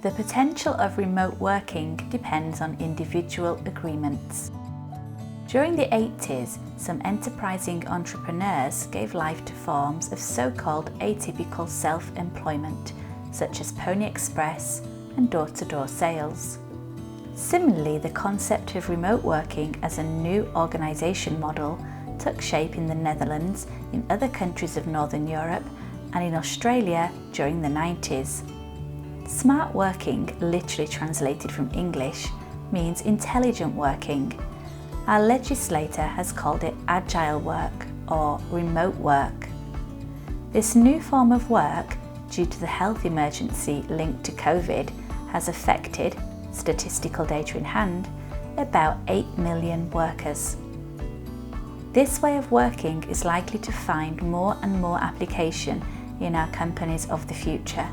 The potential of remote working depends on individual agreements. During the 80s, some enterprising entrepreneurs gave life to forms of so-called atypical self-employment, such as Pony Express and door-to-door sales. Similarly, the concept of remote working as a new organisation model took shape in the Netherlands, in other countries of Northern Europe, and in Australia during the 90s. Smart working, literally translated from English, means intelligent working. Our legislator has called it agile work or remote work. This new form of work, due to the health emergency linked to COVID, has affected, statistical data in hand, about 8 million workers. This way of working is likely to find more and more application in our companies of the future.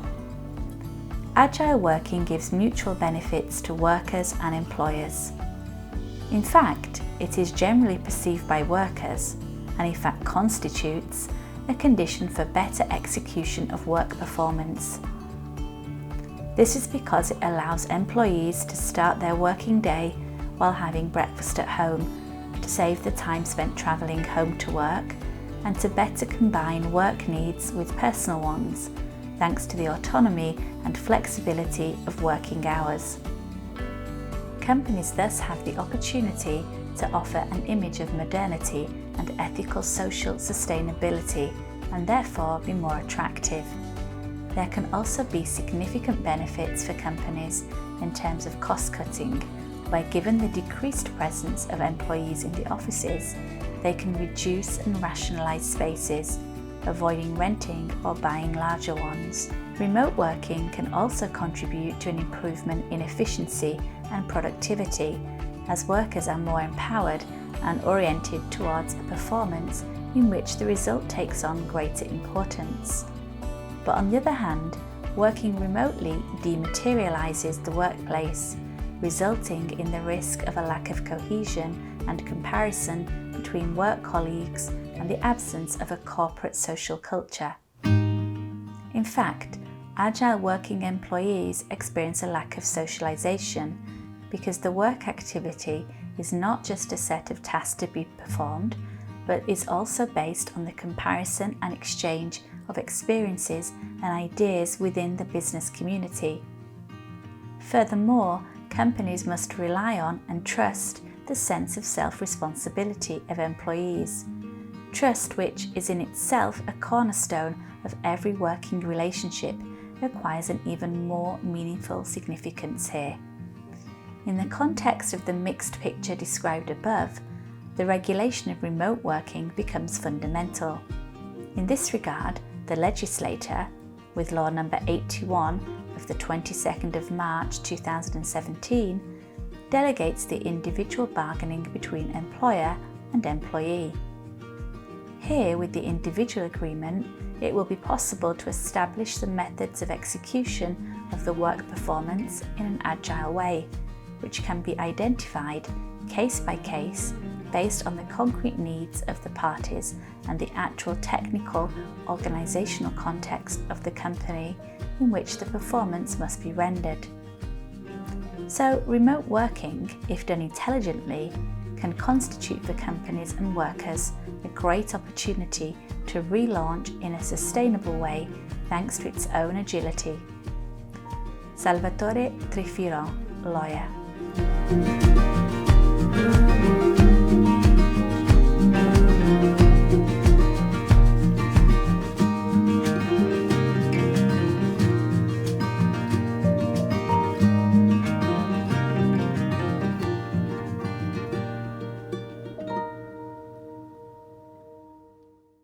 Agile working gives mutual benefits to workers and employers. In fact, it is generally perceived by workers, and in fact constitutes, a condition for better execution of work performance. This is because it allows employees to start their working day while having breakfast at home, to save the time spent travelling home to work, and to better combine work needs with personal ones, thanks to the autonomy and flexibility of working hours. Companies thus have the opportunity to offer an image of modernity and ethical social sustainability, and therefore be more attractive. There can also be significant benefits for companies in terms of cost cutting, where given the decreased presence of employees in the offices, they can reduce and rationalise spaces, avoiding renting or buying larger ones. Remote working can also contribute to an improvement in efficiency and productivity, as workers are more empowered and oriented towards a performance in which the result takes on greater importance. But on the other hand, working remotely dematerialises the workplace, resulting in the risk of a lack of cohesion and comparison between work colleagues and the absence of a corporate social culture. In fact, agile working employees experience a lack of socialisation because the work activity is not just a set of tasks to be performed, but is also based on the comparison and exchange of experiences and ideas within the business community. Furthermore, companies must rely on and trust the sense of self-responsibility of employees. Trust, which is in itself a cornerstone of every working relationship, requires an even more meaningful significance here. In the context of the mixed picture described above, the regulation of remote working becomes fundamental. In this regard, the legislator, with Law No. 81 of the 22nd of March 2017, delegates the individual bargaining between employer and employee. Here, with the individual agreement, it will be possible to establish the methods of execution of the work performance in an agile way, which can be identified case by case based on the concrete needs of the parties and the actual technical organisational context of the company in which the performance must be rendered. So, remote working, if done intelligently, can constitute for companies and workers a great opportunity to relaunch in a sustainable way thanks to its own agility. Salvatore Trifiro, lawyer.